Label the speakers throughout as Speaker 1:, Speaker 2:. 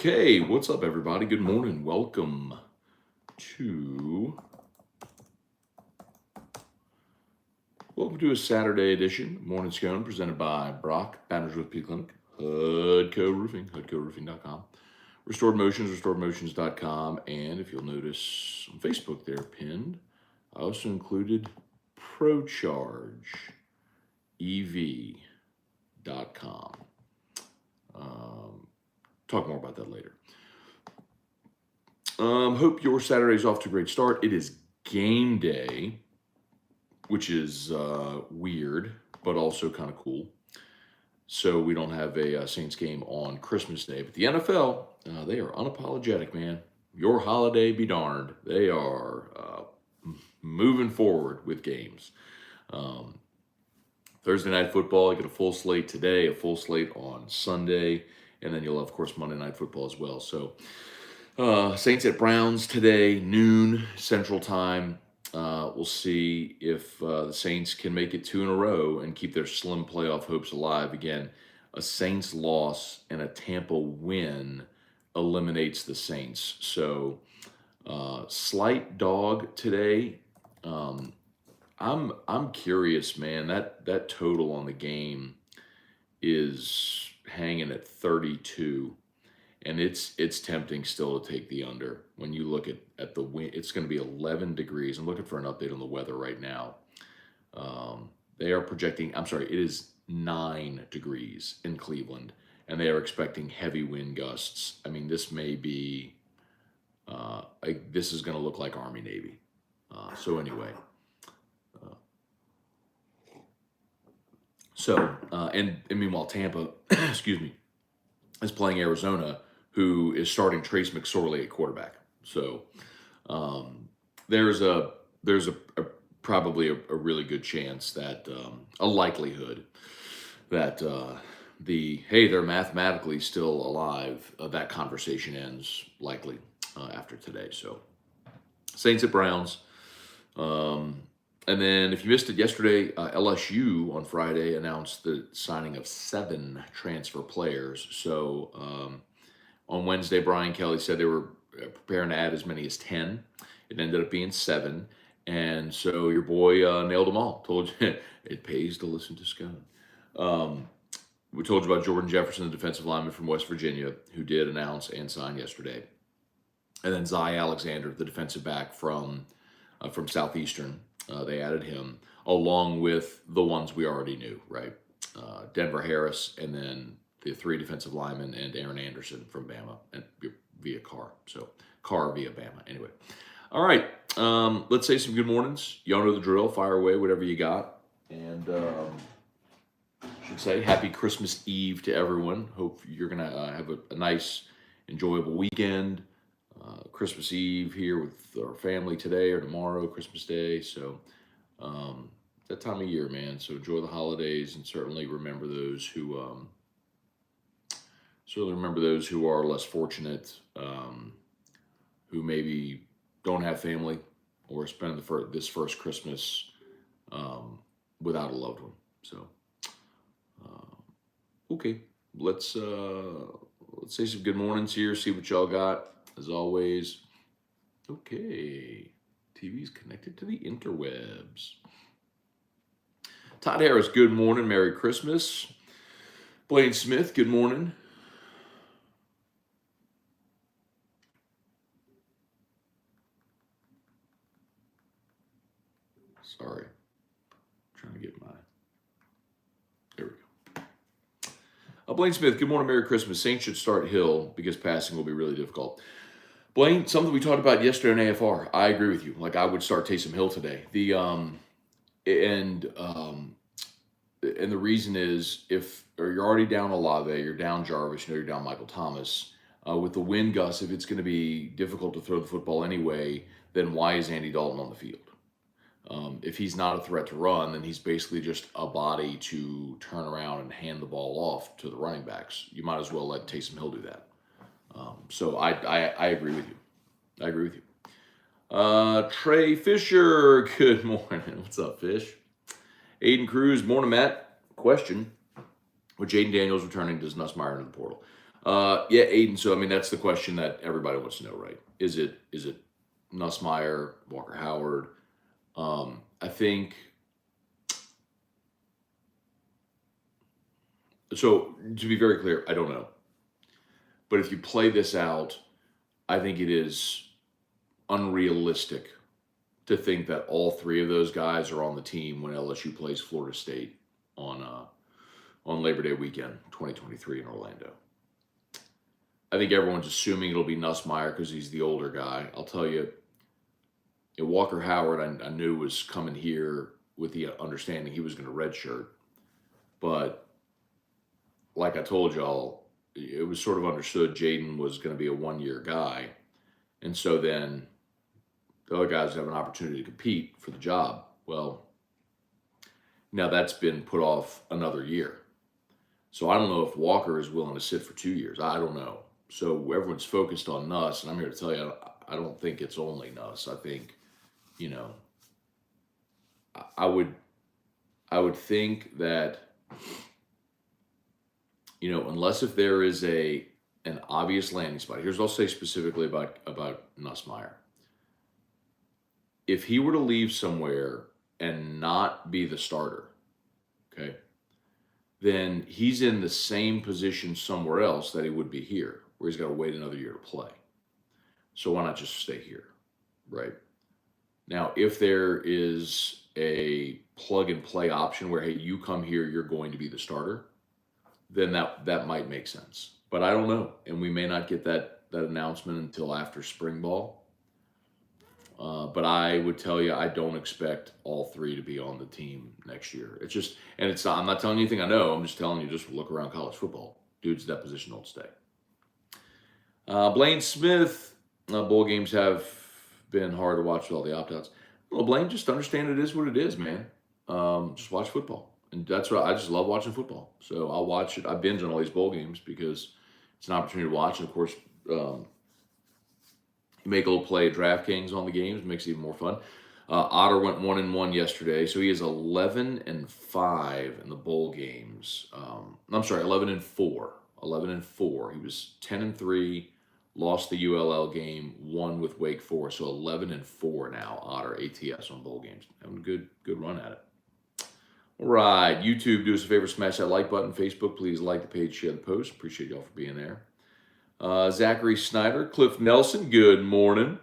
Speaker 1: Okay, what's up, everybody? Good morning. Welcome to a Saturday edition of Morning Scone presented by Brock, Banners with P Clinic, Hudco Roofing, HudcoRoofing.com, Restored Motions, RestoredMotions.com, and if you'll notice on Facebook there pinned, I also included ProChargeEV.com. Talk more about that later. Hope your Saturday's off to a great start. It is game day, which is weird, but also kind of cool. So we don't have a Saints game on Christmas Day. But the NFL, they are unapologetic, man. Your holiday be darned. They are moving forward with games. Thursday night football, you get a full slate today, a full slate on Sunday, and then you'll have, of course, Monday night football as well. So Saints at Browns today, noon Central Time. We'll see if the Saints can make it two in a row and keep their slim playoff hopes alive. Again, a Saints loss and a Tampa win eliminates the Saints. So slight dog today. I'm curious, man. That total on the game is hanging at 32. And it's tempting still to take the under. When you look at the wind, it's going to be 11 degrees. I'm looking for an update on the weather right now. They are projecting, it is 9 degrees in Cleveland, and they are expecting heavy wind gusts. I mean, this may be, this is going to look like Army Navy. So anyway. And meanwhile, Tampa, excuse me, is playing Arizona, who is starting Trace McSorley at quarterback. So there's probably a really good chance that a likelihood that they're mathematically still alive. That conversation ends likely after today. So Saints at Browns. And then if you missed it yesterday, LSU on Friday announced the signing of 7 transfer players. So on Wednesday, Brian Kelly said they were preparing to add as many as 10. It ended up being 7. And so your boy nailed them all. Told you it pays to listen to Scone. We told you about Jordan Jefferson, the defensive lineman from West Virginia, who did announce and sign yesterday. And then Zy Alexander, the defensive back from Southeastern. They added him along with the ones we already knew, right? Denver Harris, and then the 3 defensive linemen, and Aaron Anderson from Bama and via Carr. So Carr via Bama. Anyway, all right. Let's say some good mornings. Y'all know the drill. Fire away, whatever you got. And I should say happy Christmas Eve to everyone. Hope you're gonna have a nice, enjoyable weekend. Christmas Eve here with our family today or tomorrow, Christmas Day. So that time of year, man. So enjoy the holidays and certainly remember those who are less fortunate, who maybe don't have family or spend this first Christmas without a loved one. So okay, let's say some good mornings here. See what y'all got. As always, okay, TV's connected to the interwebs. Todd Harris, good morning, Merry Christmas. Blaine Smith, good morning. Sorry, trying to get there we go. Blaine Smith, good morning, Merry Christmas. Saints should start Hill because passing will be really difficult. Blaine, something we talked about yesterday in AFR. I agree with you. Like I would start Taysom Hill today. And the reason is if you're already down Olave, you're down Jarvis, you're down Michael Thomas. With the wind gusts, if it's going to be difficult to throw the football anyway, then why is Andy Dalton on the field? If he's not a threat to run, then he's basically just a body to turn around and hand the ball off to the running backs. You might as well let Taysom Hill do that. So I agree with you. I agree with you. Trey Fisher, good morning. What's up, Fish? Aiden Cruz, morning, Matt. Question: with Jaden Daniels returning, does Nussmeier into the portal? Yeah, Aiden. So I mean, that's the question that everybody wants to know, right? Is it Nussmeier, Walker Howard? I think so. To be very clear, I don't know. But if you play this out, I think it is unrealistic to think that all three of those guys are on the team when LSU plays Florida State on uh, on Labor Day weekend, 2023 in Orlando. I think everyone's assuming it'll be Nussmeier because he's the older guy. I'll tell you, Walker Howard, I knew was coming here with the understanding he was going to redshirt, but like I told y'all, it was sort of understood Jaden was going to be a 1 year guy, and so then the other guys have an opportunity to compete for the job. Well, now that's been put off another year. So I don't know if Walker is willing to sit for 2 years. I don't know. So everyone's focused on Nuss, and I'm here to tell you, I don't think it's only Nuss. I think, you know, I would, I would think that, unless if there is an obvious landing spot. Here's what I'll say specifically about Nussmeier. If he were to leave somewhere and not be the starter, okay, then he's in the same position somewhere else that he would be here, where he's got to wait another year to play. So why not just stay here, right? Now, if there is a plug and play option where, hey, you come here, you're going to be the starter, then that might make sense. But I don't know, and we may not get that announcement until after spring ball. But I would tell you, I don't expect all three to be on the team next year. It's just, and it's not, I'm not telling you anything I know. I'm just telling you, just look around college football. Dudes, that position don't stay. Blaine Smith, bowl games have been hard to watch with all the opt-outs. Well, Blaine, just understand it is what it is, man. Just watch football. And that's what I just love watching football. So I'll watch it. I binge on all these bowl games because it's an opportunity to watch. And of course, you make a little play at DraftKings on the games, makes it even more fun. Otter went 1-1 yesterday, so he is 11-5 in the bowl games. I'm sorry, 11-4. 11-4. He was 10-3, lost the ULL game, won with Wake Forest, so 11-4 now. Otter ATS on bowl games, having a good run at it. All right, YouTube, do us a favor, smash that like button. Facebook, please like the page, share the post. Appreciate y'all for being there. Zachary Snyder, Cliff Nelson, good morning.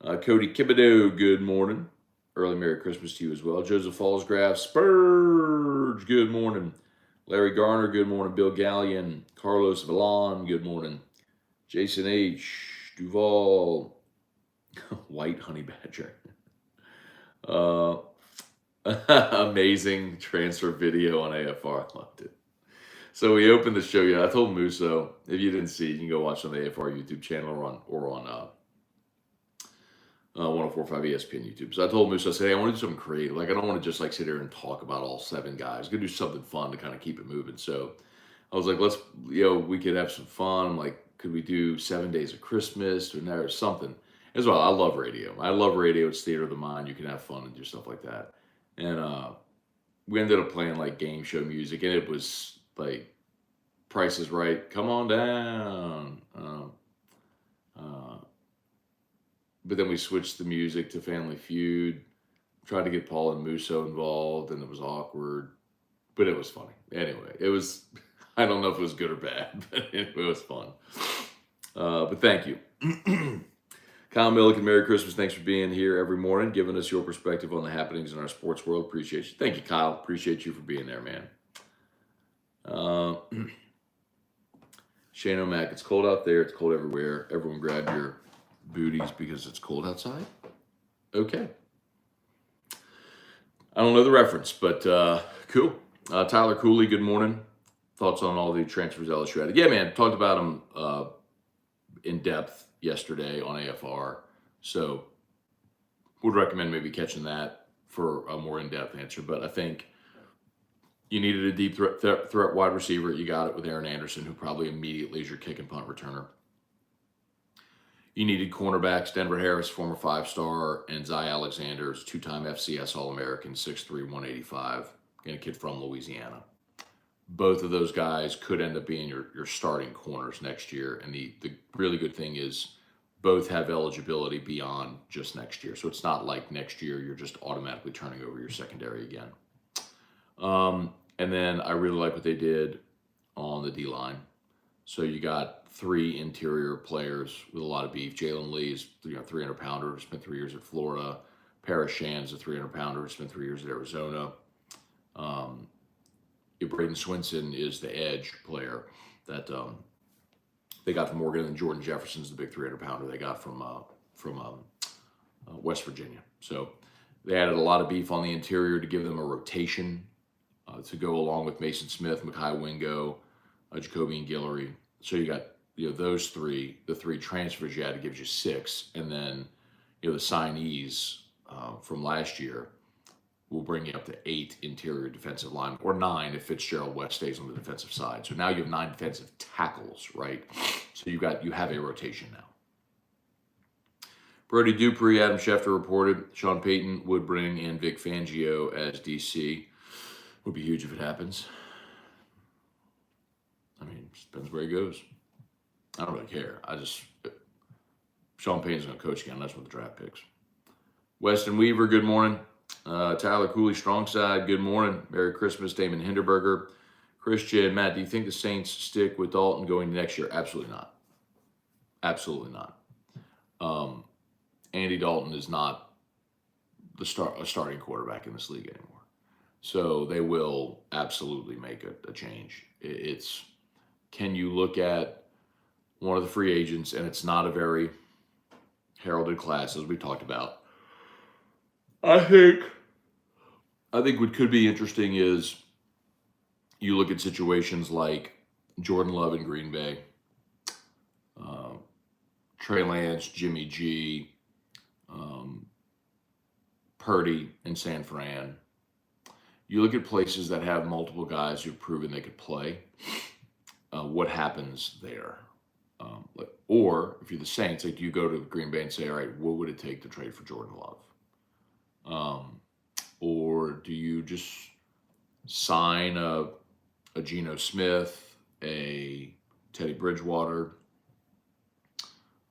Speaker 1: Cody Kibido, good morning. Early Merry Christmas to you as well. Joseph Fallsgraf, Spurge, good morning. Larry Garner, good morning. Bill Gallion, Carlos Vallon, good morning. Jason H. Duval, White Honey Badger. Amazing transfer video on AFR. I loved it. So we opened the show. Yeah, I told Musso, if you didn't see it, you can go watch on the AFR YouTube channel or on 104.5 ESPN YouTube. So I told Musso, I said, hey, I want to do something creative. Like, I don't want to just like sit here and talk about all 7 guys. I'm going to do something fun to kind of keep it moving. So I was like, let's, we could have some fun. I'm like, could we do 7 Days of Christmas or something? As well, I love radio. I love radio. It's theater of the mind. You can have fun and do stuff like that. And we ended up playing like game show music, and it was like Price is Right, come on down. But then we switched the music to Family Feud, tried to get Paul and Musso involved, and it was awkward, but it was funny. Anyway, it was, I don't know if it was good or bad, but it was fun. But thank you. Kyle Milliken, Merry Christmas. Thanks for being here every morning, giving us your perspective on the happenings in our sports world. Appreciate you. Thank you, Kyle. Appreciate you for being there, man. Shane O'Mac, it's cold out there. It's cold everywhere. Everyone grab your booties because it's cold outside. Okay. I don't know the reference, but cool. Tyler Cooley, good morning. Thoughts on all the transfers LSU added? Yeah, man. Talked about them in depth yesterday on AFR. So would recommend maybe catching that for a more in-depth answer. But I think you needed a deep threat wide receiver. You got it with Aaron Anderson, who probably immediately is your kick and punt returner. You needed cornerbacks, Denver Harris, former 5-star, and Zy Alexander, 2-time FCS All-American, 6'3", 185, and a kid from Louisiana. both of those guys could end up being your starting corners next year. And the really good thing is both have eligibility beyond just next year. So it's not like next year you're just automatically turning over your secondary again. And then I really like what they did on the D line. So you got three interior players with a lot of beef. Jalen Lee's 300 pounder, spent 3 years at Florida. Paris Shan's a 300 pounder, spent 3 years at Arizona. Braden Swinson is the edge player that they got from Oregon, and Jordan Jefferson's the big 300 pounder they got from West Virginia. So they added a lot of beef on the interior to give them a rotation to go along with Mason Smith, Mekhi Wingo, Jacoby and Guillory. So you got those three, the three transfers you had, to gives you six, and then the signees from last year will bring you up to 8 interior defensive line, or 9 if Fitzgerald West stays on the defensive side. So now you have 9 defensive tackles, right? So you have a rotation now. Brody Dupree, Adam Schefter reported Sean Payton would bring in Vic Fangio as DC. Would be huge if it happens. I mean, depends where he goes. I don't really care. Sean Payton's going to coach again. That's what the draft picks. Weston Weaver, good morning. Tyler Cooley, strong side, good morning. Merry Christmas, Damon Hinderberger. Christian, Matt, do you think the Saints stick with Dalton going next year? Absolutely not. Absolutely not. Andy Dalton is not a starting quarterback in this league anymore. So they will absolutely make a change. Can you look at one of the free agents, and it's not a very heralded class, as we talked about. I think what could be interesting is you look at situations like Jordan Love in Green Bay, Trey Lance, Jimmy G, Purdy in San Fran. You look at places that have multiple guys who've proven they could play. What happens there? Or if you're the Saints, do you go to Green Bay and say, all right, what would it take to trade for Jordan Love? Or do you just sign a Geno Smith, a Teddy Bridgewater,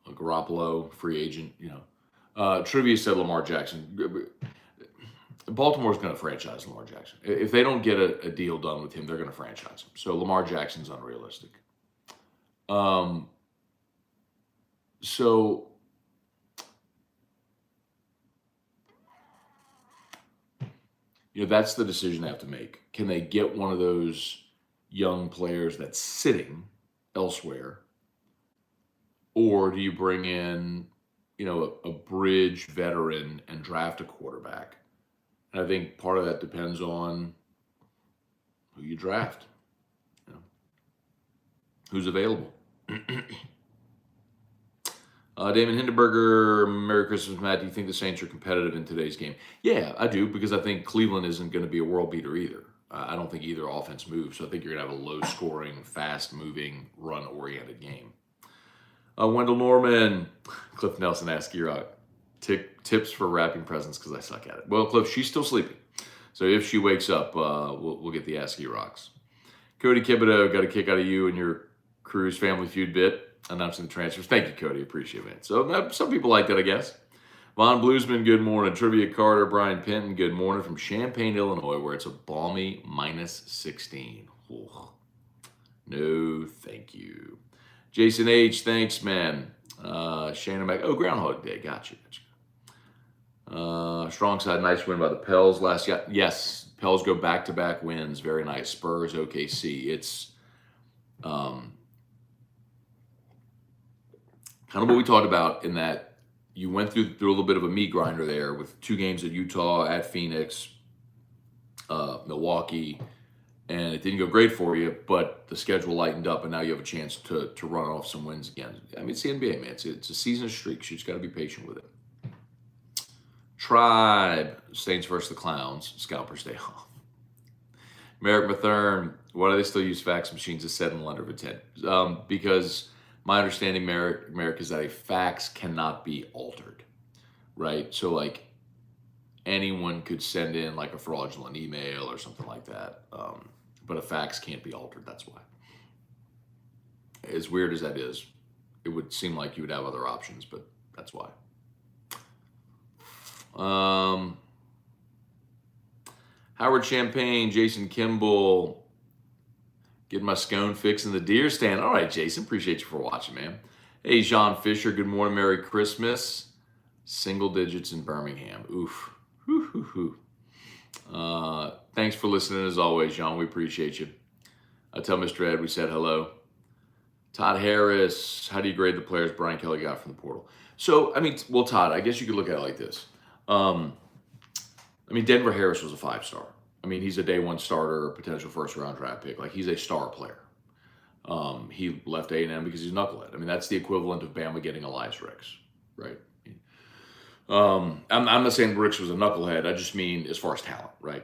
Speaker 1: a Garoppolo, free agent? Trivia said Lamar Jackson. Baltimore's going to franchise Lamar Jackson. If they don't get a deal done with him, they're going to franchise him. So Lamar Jackson's unrealistic. So that's the decision they have to make. Can they get one of those young players that's sitting elsewhere? Or do you bring in, a bridge veteran and draft a quarterback? And I think part of that depends on who you draft, who's available. Damon Hindenburger, Merry Christmas, Matt. Do you think the Saints are competitive in today's game? Yeah, I do, because I think Cleveland isn't going to be a world beater either. I don't think either offense moves, so I think you're going to have a low-scoring, fast-moving, run-oriented game. Wendell Norman, Cliff Nelson asked Rock, tips for wrapping presents because I suck at it. Well, Cliff, she's still sleeping, so if she wakes up, we'll get the ASCII rocks. Cody Kibido, got a kick out of you and your crew's Family Feud bit announcing the transfers. Thank you, Cody. Appreciate it. So some people like that, I guess. Von Bluesman, good morning. Trivia Carter, Brian Penton, good morning from Champaign, Illinois, where it's a balmy -16. Ooh. No, thank you. Jason H., thanks, man. Shannon Mac, Groundhog Day. Gotcha. Strong side, nice win by the Pels last year. Yes, Pels go back-to-back wins. Very nice. Spurs, OKC. It's kind of what we talked about, in that you went through a little bit of a meat grinder there with 2 games at Utah, at Phoenix, Milwaukee, and it didn't go great for you, but the schedule lightened up, and now you have a chance to run off some wins again. I mean, it's the NBA, man. It's a season of streaks. You just got to be patient with it. Tribe, Saints versus the Clowns, Scalpers Day off. Merrick Mathern, why do they still use fax machines as 7 letter of intent? Because my understanding, Merrick, is that a fax cannot be altered, right? So, anyone could send in, a fraudulent email or something like that. but facts can't be altered. That's why. As weird as that is, it would seem like you would have other options, but that's why. Howard Champagne, Jason Kimball, getting my scone fix in the deer stand. All right, Jason, appreciate you for watching, man. Hey, John Fisher, good morning, Merry Christmas. Single digits in Birmingham. Oof. Hoo, hoo, hoo. Thanks for listening as always, John. We appreciate you. I tell Mr. Ed we said hello. Todd Harris, how do you grade the players Brian Kelly got from the portal? So, I mean, well, Todd, I guess you could look at it like this. Denver Harris was a 5-star. I mean, he's a day one starter, potential first-round draft pick. Like, he's a star player. He left A&M because he's a knucklehead. I mean, that's the equivalent of Bama getting Elias Ricks, right? I'm not saying Ricks was a knucklehead. I just mean as far as talent, right?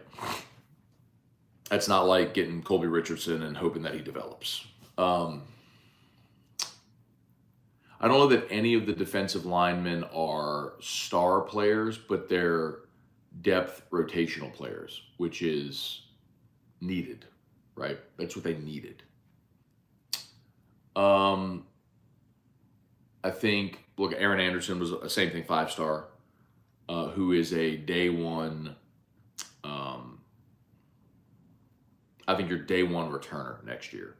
Speaker 1: That's not like getting Colby Richardson and hoping that he develops. I don't know that any of the defensive linemen are star players, but they're depth rotational players, which is needed, right? That's what they needed. I think, look, Aaron Anderson was the same thing, 5-star, who is a day one, I think your day one returner next year.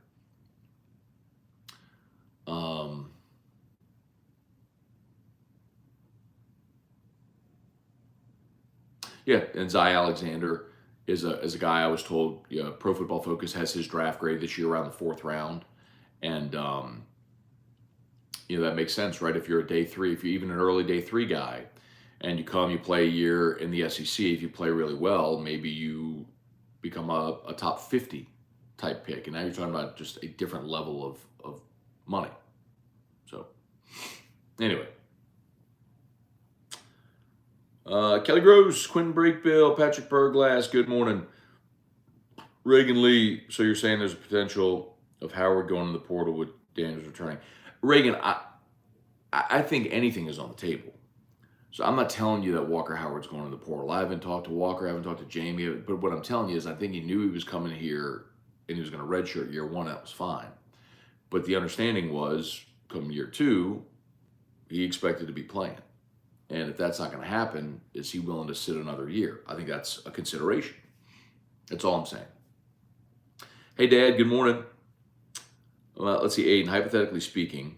Speaker 1: Yeah, and Zy Alexander is a guy I was told, Pro Football Focus has his draft grade this year around the 4th round. And, that makes sense, right? If you're a day 3, if you're even an early day 3 guy, and you play a year in the SEC, if you play really well, maybe you become a top 50 type pick. And now you're talking about just a different level of money. So, anyway. Kelly Gross, Quinn Breakbill, Patrick Berglass, good morning. Reagan Lee, so you're saying there's a potential of Howard going in the portal with Daniels returning. Reagan, I think anything is on the table. So I'm not telling you that Walker Howard's going in the portal. I haven't talked to Walker, I haven't talked to Jamie, but what I'm telling you is I think he knew he was coming here and he was going to redshirt year 1, that was fine. But the understanding was, come year 2, he expected to be playing. And if that's not going to happen, is he willing to sit another year? I think that's a consideration. That's all I'm saying. Hey, Dad, good morning. Well, let's see, Aiden, hypothetically speaking,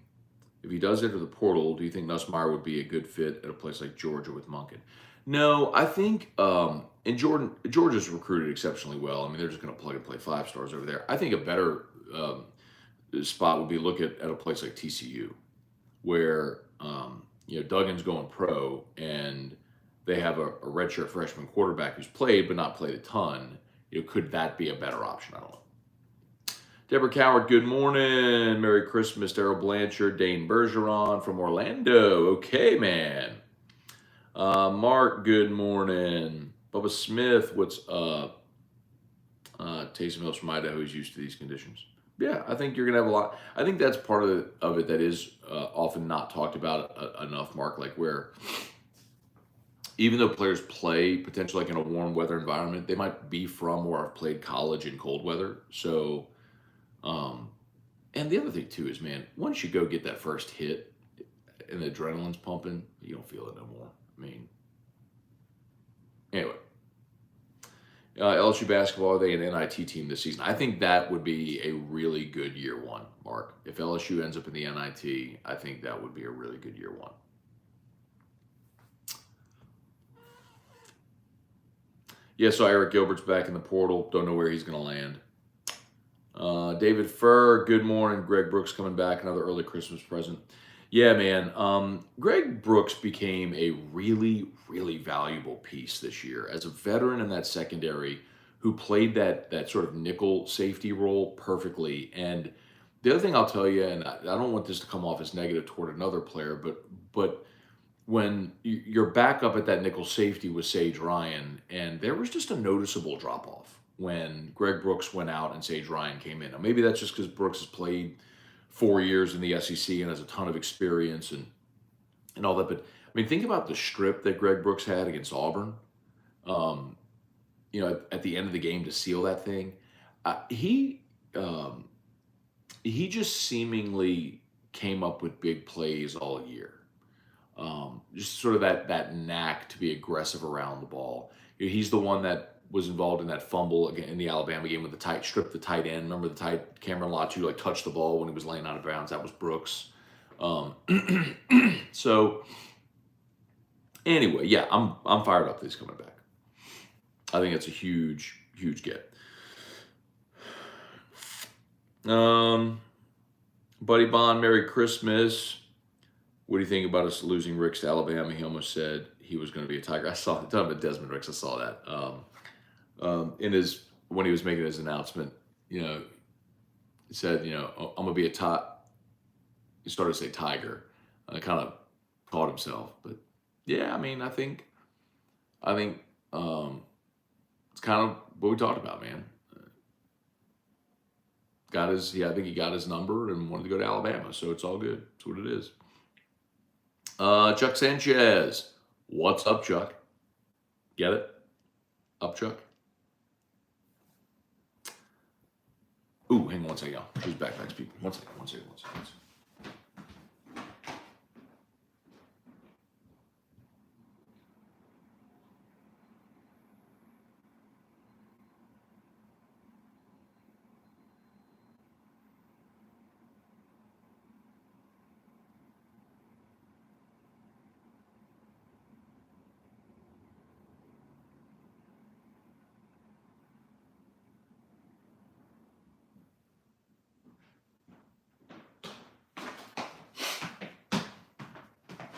Speaker 1: if he does enter the portal, do you think Nussmeier would be a good fit at a place like Georgia with Monken? No, I think, and Georgia's recruited exceptionally well. I mean, they're just going to plug and play 5-stars over there. I think a better spot would be look at a place like TCU, where Duggan's going pro, and they have a redshirt freshman quarterback who's played but not played a ton. Could that be a better option? I don't know. Deborah Coward, good morning. Merry Christmas. Darryl Blanchard, Dane Bergeron from Orlando. Okay, man. Mark, good morning. Bubba Smith, what's up? Taysom Hills from Idaho is used to these conditions. Yeah, I think you're going to have a lot. I think that's part of it that is often not talked about enough, Mark, like where even though players play potentially like in a warm weather environment, they might be from or have played college in cold weather. So, and the other thing too is, man, once you go get that first hit and the adrenaline's pumping, you don't feel it no more. I mean, anyway. LSU basketball, are they an NIT team this season? I think that would be a really good year 1, Mark. If LSU ends up in the NIT, I think that would be a really good year 1. Yeah, so Eric Gilbert's back in the portal. Don't know where he's going to land. David Furr, good morning. Greg Brooks coming back, another early Christmas present. Yeah, man. Greg Brooks became a really, really valuable piece this year as a veteran in that secondary who played that sort of nickel safety role perfectly. And the other thing I'll tell you, and I don't want this to come off as negative toward another player, but when your backup at that nickel safety was Sage Ryan, and there was just a noticeable drop-off when Greg Brooks went out and Sage Ryan came in. Now, maybe that's just because Brooks has played 4 years in the SEC and has a ton of experience and all that. But, I mean, think about the strip that Greg Brooks had against Auburn, at the end of the game to seal that thing. He he just seemingly came up with big plays all year. Just sort of that knack to be aggressive around the ball. He's the one that was involved in that fumble again in the Alabama game with the tight strip, the tight end. Remember the tight Cameron Latu like touched the ball when he was laying out of bounds. That was Brooks. Um, so anyway, yeah, I'm fired up that he's coming back. I think it's a huge get. Buddy Bond, Merry Christmas. What do you think about us losing Ricks to Alabama? He almost said he was going to be a Tiger. I saw talking about Desmond Ricks. I saw that in his when he was making his announcement. He said, "Oh, I'm going to be a top." He started to say Tiger. I kind of caught himself, but yeah, I mean, I think it's kind of what we talked about, man. I think he got his number and wanted to go to Alabama, so it's all good. That's what it is. Chuck Sanchez. What's up, Chuck? Get it? Up, Chuck? Ooh, hang on one second, y'all. Who's backpack speaking? One second.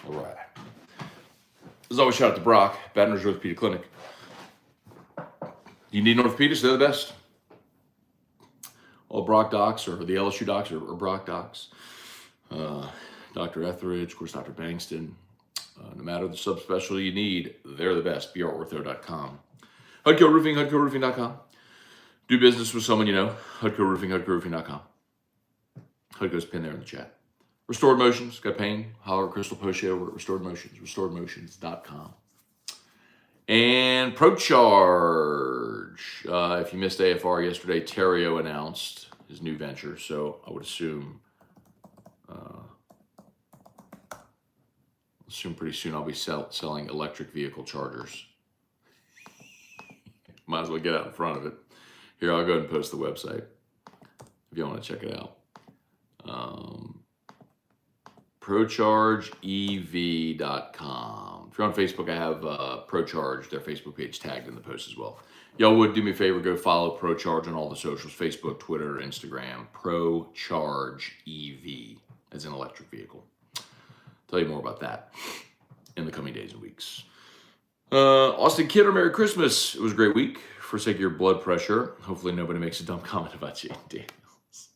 Speaker 1: All right. As always, shout out to Brock, Baton Rouge Orthopedic Clinic. You need an orthopedist? They're the best. All Brock docs or the LSU docs or Brock docs. Dr. Etheridge, of course, Dr. Bankston. No matter the subspecialty you need, they're the best. brortho.com. Hudco Roofing, hudcoroofing.com. Do business with someone you know. Hudco Roofing, hudcoroofing.com. Hudco's pinned there in the chat. Restored Motions, got pain, holler at Crystal Poche over at Restored Motions, restoredmotions.com. And ProCharge. If you missed AFR yesterday, Terrio announced his new venture, so I would assume pretty soon I'll be selling electric vehicle chargers. Might as well get out in front of it. Here, I'll go ahead and post the website if you want to check it out. ProChargeEV.com. If you're on Facebook, I have ProCharge, their Facebook page, tagged in the post as well. Y'all would do me a favor, go follow ProCharge on all the socials, Facebook, Twitter, Instagram. ProChargeEV, as an electric vehicle. Tell you more about that in the coming days and weeks. Austin Kidder, Merry Christmas. It was a great week. For sake of your blood pressure, hopefully nobody makes a dumb comment about Jayden Daniels.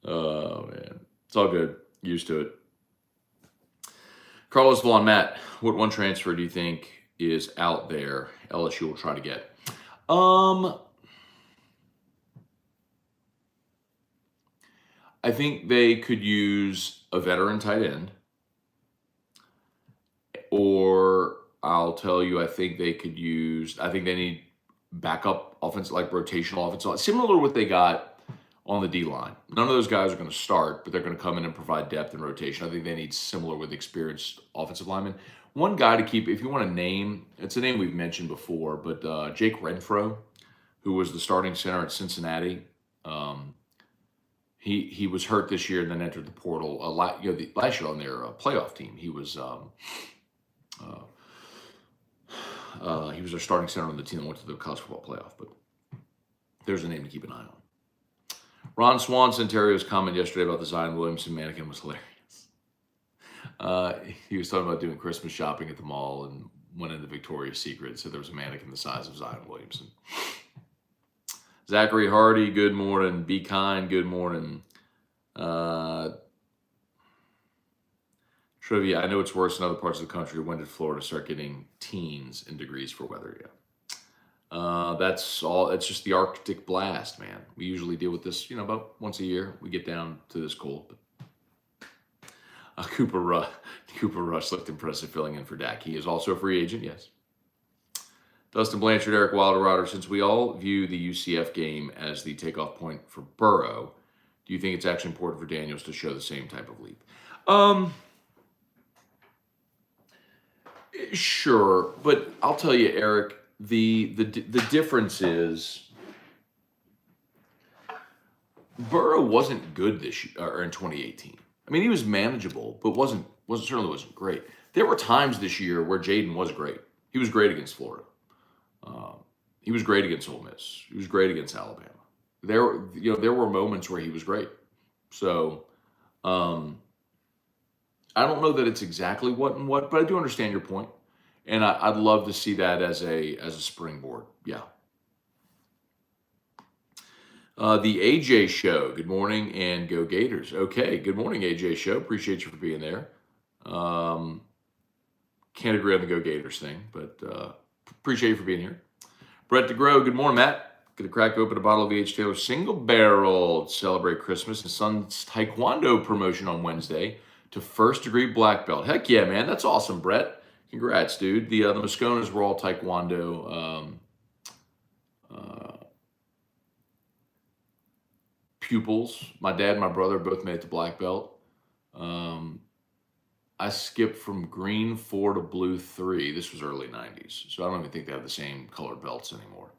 Speaker 1: Oh, man. It's all good. Used to it. Carlos Vaughn, Matt, what one transfer do you think is out there LSU will try to get? I think they could use a veteran tight end. Or I'll tell you, I think they need backup offense, like rotational offense, similar to what they got on the D-line. None of those guys are going to start, but they're going to come in and provide depth and rotation. I think they need similar with experienced offensive linemen. One guy to keep, if you want to name, it's a name we've mentioned before, but Jake Renfro, who was the starting center at Cincinnati, he was hurt this year and then entered the portal. Last year on their playoff team, he was their starting center on the team that went to the college football playoff. But there's a name to keep an eye on. Ron Swanson, Terrio's comment yesterday about the Zion Williamson mannequin was hilarious. He was talking about doing Christmas shopping at the mall and went into Victoria's Secret. So there was a mannequin the size of Zion Williamson. Zachary Hardy, good morning. Be kind, good morning. Trivia, I know it's worse in other parts of the country. When did Florida start getting teens in degrees for weather? Yeah. That's all. It's just the Arctic blast, man. We usually deal with this, about once a year. We get down to this cold. But Cooper Rush looked impressive filling in for Dak. He is also a free agent, yes. Dustin Blanchard, Eric Wilder, since we all view the UCF game as the takeoff point for Burrow, do you think it's actually important for Daniels to show the same type of leap? Sure, but I'll tell you, Eric, the difference is Burrow wasn't good this year or in 2018. I mean, he was manageable, but certainly wasn't great. There were times this year where Jaden was great. He was great against Florida. He was great against Ole Miss. He was great against Alabama. There were moments where he was great. So, I don't know that it's exactly what and what, but I do understand your point, and I'd love to see that as a springboard. Yeah. The AJ Show. Good morning and go Gators. Okay. Good morning, AJ Show. Appreciate you for being there. Can't agree on the go Gators thing, but appreciate you for being here. Brett DeGrow. Good morning, Matt. Gonna crack open a bottle of VH Taylor Single Barrel to celebrate Christmas and son's Taekwondo promotion on Wednesday to first degree black belt. Heck yeah, man. That's awesome, Brett. Congrats, dude. The Mosconas were all Taekwondo pupils. My dad and my brother both made it to black belt. I skipped from green 4 to blue 3. This was early 90s, so I don't even think they have the same colored belts anymore.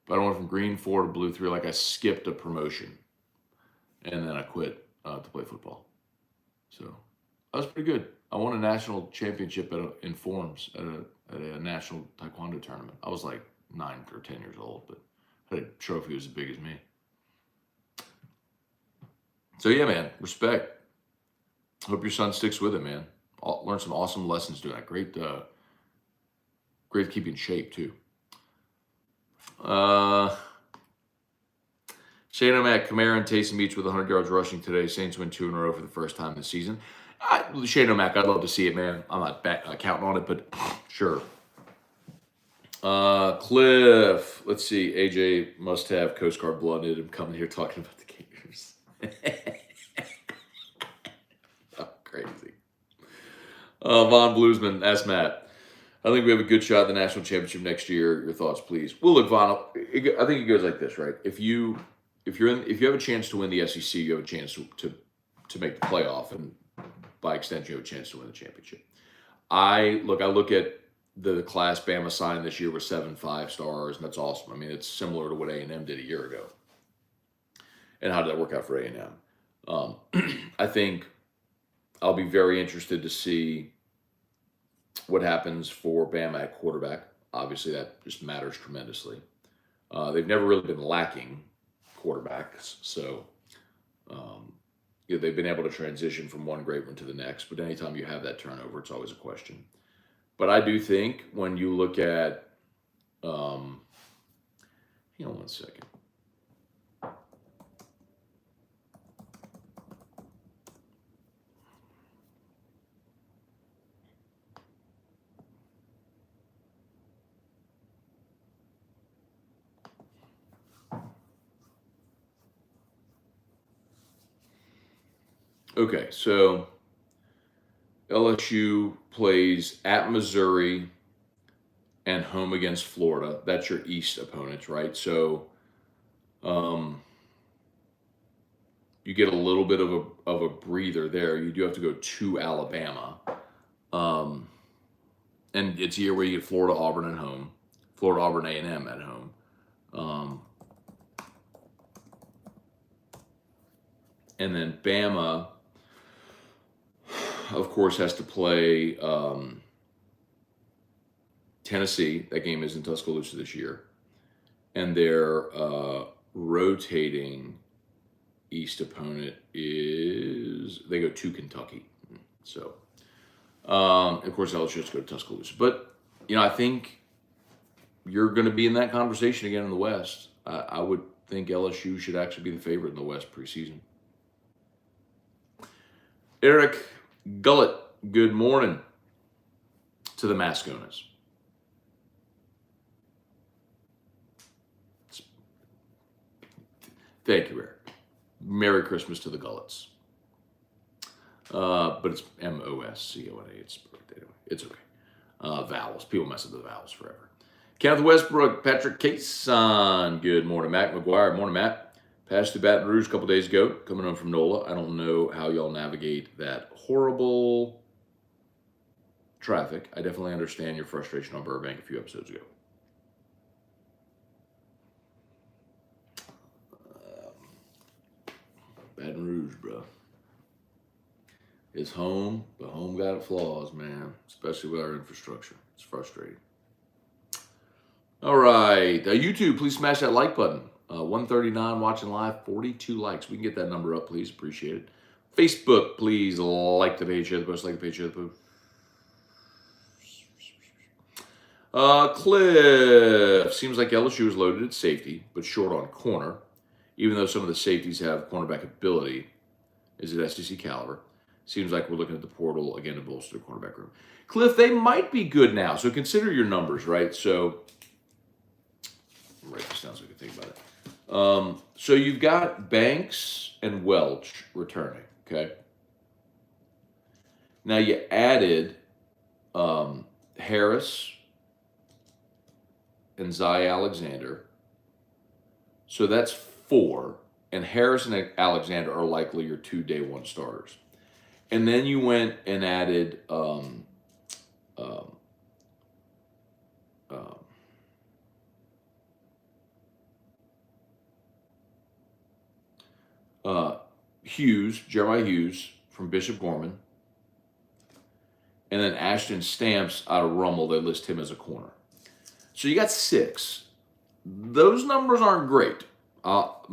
Speaker 1: But I went from green 4 to blue 3, like I skipped a promotion. And then I quit to play football. So that was pretty good. I won a national championship in forms at a national taekwondo tournament. I was like 9 or 10 years old, but I had a trophy as big as me. So yeah, man, respect. Hope your son sticks with it, man. Learn some awesome lessons doing that. Great to keep in shape too. Shane O'Mac, Kamara and Taysom each with 100 yards rushing today. Saints win 2 in a row for the first time this season. Shane O'Mac, I'd love to see it, man. I'm not counting on it, but sure. Cliff, let's see. AJ must have Coast Guard blood in him coming here talking about the Gators. Oh, crazy. Von Bluesman, ask Matt. I think we have a good shot at the national championship next year. Your thoughts, please. Well, look, Von, I think it goes like this, right? If you have a chance to win the SEC, you have a chance to make the playoff, and by extension, you have a chance to win the championship. I look at the class Bama signed this year with 7 5-stars, and that's awesome. I mean, it's similar to what A&M did a year ago. And how did that work out for A&M? I think I'll be very interested to see what happens for Bama at quarterback. Obviously, that just matters tremendously. They've never really been lacking quarterbacks, so they've been able to transition from one great one to the next. But anytime you have that turnover, it's always a question. But I do think when you look at, hang on one second. Okay, so LSU plays at Missouri and home against Florida. That's your East opponents, right? So you get a little bit of a breather there. You do have to go to Alabama. And it's a year where you get Florida, Auburn at home. Florida, Auburn, A&M at home. And then Bama, of course, has to play Tennessee. That game is in Tuscaloosa this year. And their rotating East opponent they go to Kentucky. So, of course, LSU has to go to Tuscaloosa. But, I think you're going to be in that conversation again in the West. I would think LSU should actually be the favorite in the West preseason. Eric Gullett, good morning to the Mosconas. Thank you, Eric. Merry Christmas to the Gullets. But it's Moscona. It's okay. Vowels. People mess up the vowels forever. Kenneth Westbrook, Patrick Cason. Good morning, Mac McGuire. Morning, Matt. Passed through Baton Rouge a couple days ago, coming on from NOLA. I don't know how y'all navigate that horrible traffic. I definitely understand your frustration on Burbank a few episodes ago. Baton Rouge, bro. It's home, but home got its flaws, man, especially with our infrastructure. It's frustrating. All right, YouTube, please smash that like button. 139 watching live, 42 likes. We can get that number up, please. Appreciate it. Facebook, please like the page, share the post, like the page, share the post. Cliff, seems like LSU is loaded at safety, but short on corner. Even though some of the safeties have cornerback ability, is it SEC caliber? Seems like we're looking at the portal again to bolster the cornerback room. Cliff, they might be good now, so consider your numbers, right? So, write this down so we can think about it. So you've got Banks and Welch returning, okay? Now you added Harris and Zy Alexander. So that's 4. And Harris and Alexander are likely your 2 day 1 starters. And then you went and added Jeremiah Hughes from Bishop Gorman. And then Ashton Stamps out of Rummel, they list him as a corner. So you got 6. Those numbers aren't great. I'll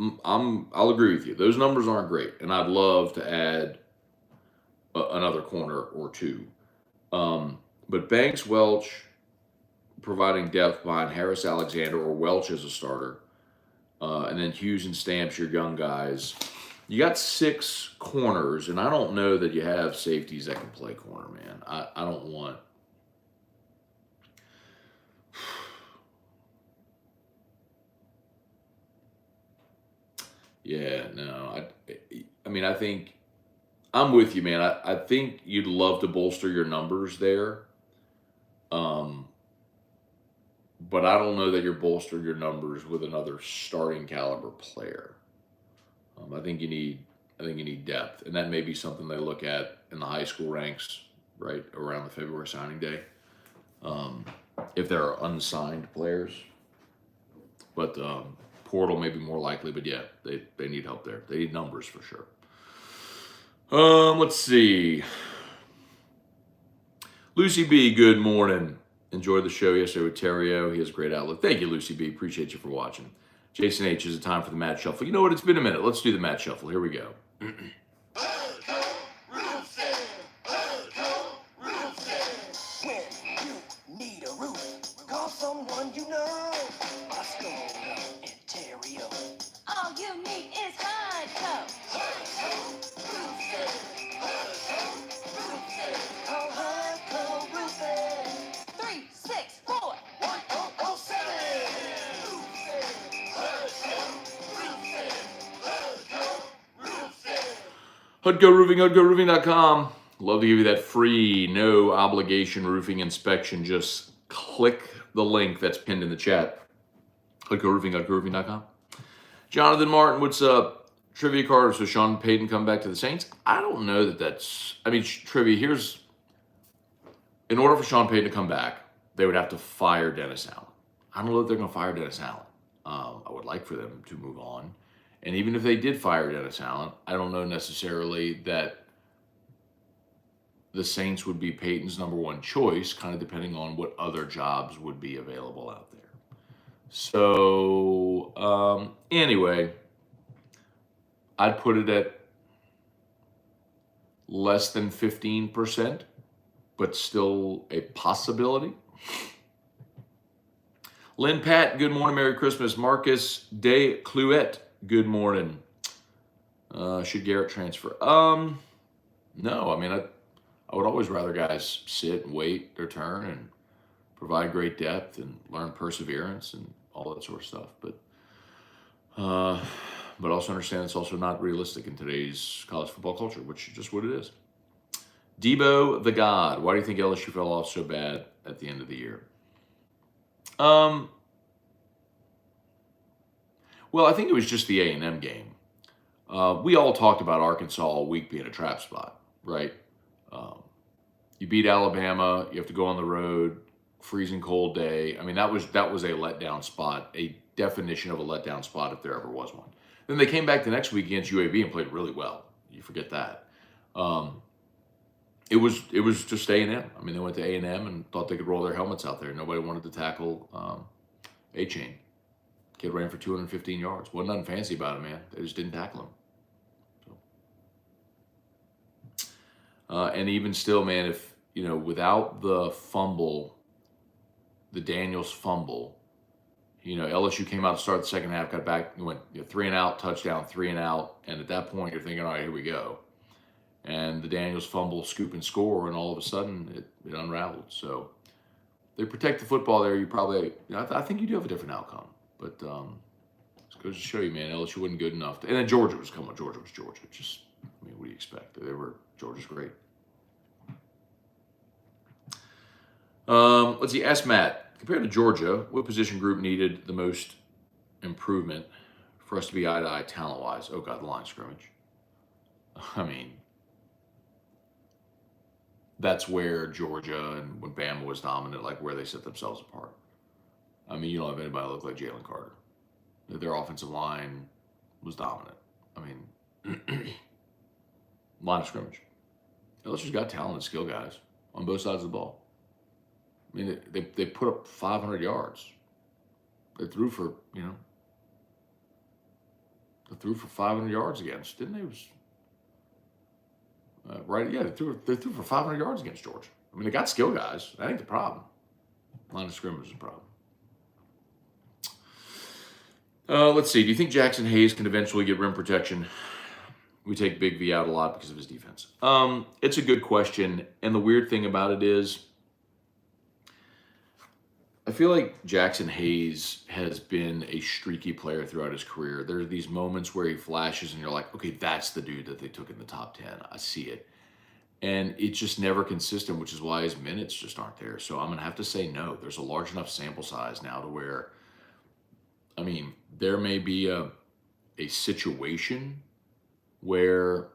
Speaker 1: agree with you. Those numbers aren't great, and I'd love to add another corner or 2. But Banks, Welch, providing depth behind Harris, Alexander, or Welch as a starter, and then Hughes and Stamps, your young guys. You got 6 corners, and I don't know that you have safeties that can play corner, man. I don't want. Yeah, no. I mean, I think I'm with you, man. I think you'd love to bolster your numbers there. But I don't know that you're bolstering your numbers with another starting caliber player. I think you need depth, and that may be something they look at in the high school ranks, right around the February signing day, if there are unsigned players. But portal may be more likely. But yeah, they need help there. They need numbers for sure. Let's see. Lucy B, good morning. Enjoyed the show yesterday with Terrio. He has a great outlook. Thank you, Lucy B. Appreciate you for watching. Jason H, is it time for the Matt Shuffle? You know what? It's been a minute. Let's do the Matt Shuffle. Here we go.
Speaker 2: When you need a roof, call someone you know. Scone and Terrio. All you need is Hardco. Call Hardco Roofing. 364-1007.
Speaker 1: HUDCORoofing.com. Love to give you that free, no obligation roofing inspection. Just click the link that's pinned in the chat. HUDCORoofing.com. Jonathan Martin, what's up? Trivia card. So Sean Payton come back to the Saints? I don't know that that's. I mean, trivia. In order for Sean Payton to come back, they would have to fire Dennis Allen. I don't know if they're going to fire Dennis Allen. I would like for them to move on. And even if they did fire Dennis Allen, I don't know necessarily that the Saints would be Peyton's number 1 choice, kind of depending on what other jobs would be available out there. So, anyway, I'd put it at less than 15%, but still a possibility. Lynn Pat, good morning, Merry Christmas. Marcus De Cluet, good morning. Should Garrett transfer? No, I mean, I would always rather guys sit and wait their turn and provide great depth and learn perseverance and all that sort of stuff. But also understand it's also not realistic in today's college football culture, which is just what it is. Debo the God, why do you think LSU fell off so bad at the end of the year? Um, well, I think it was just the A&M game. We all talked about Arkansas all week being a trap spot, right? Um, you beat Alabama, you have to go on the road, freezing cold day. I mean, that was a letdown spot, a definition of a letdown spot if there ever was one. Then they came back the next week against UAB and played really well. You forget that. Um, it was just A&M. I mean, they went to A&M and thought they could roll their helmets out there. Nobody wanted to tackle A-Chain. Kid ran for 215 yards. Wasn't nothing fancy about it, man. They just didn't tackle him. And even still, man, if without the fumble, the Daniels fumble, LSU came out to start the second half, got back, went 3-and-out, touchdown, 3-and-out, and at that point you're thinking, all right, here we go. And the Daniels fumble, scoop and score, and all of a sudden it unraveled. So they protect the football there. You probably, I think you do have a different outcome. But it goes to show you, man, LSU wasn't good enough. And then Georgia was coming. Georgia was Georgia. Just, I mean, what do you expect? Georgia's great. Let's see. Ask Matt. Compared to Georgia, what position group needed the most improvement for us to be eye to eye talent wise? Oh God, the line of scrimmage. I mean, that's where Georgia and when Bama was dominant, like where they set themselves apart. I mean, you don't have anybody look like Jalen Carter. Their offensive line was dominant. I mean, line of scrimmage. LSU's got talent and skill guys on both sides of the ball. I mean, they put up 500 yards. They threw for 500 yards against, didn't they? It was right. Yeah, they threw for 500 yards against Georgia. I mean, they got skill guys. That ain't the problem. Line of scrimmage is the problem. Let's see. Do you think Jackson Hayes can eventually get rim protection? We take Big V out a lot because of his defense. It's a good question, and the weird thing about it is, I feel like Jackson Hayes has been a streaky player throughout his career. There are these moments where he flashes and you're like, okay, that's the dude that they took in the top 10. I see it. And it's just never consistent, which is why his minutes just aren't there. So I'm going to have to say no. There's a large enough sample size now to where, I mean, there may be a situation where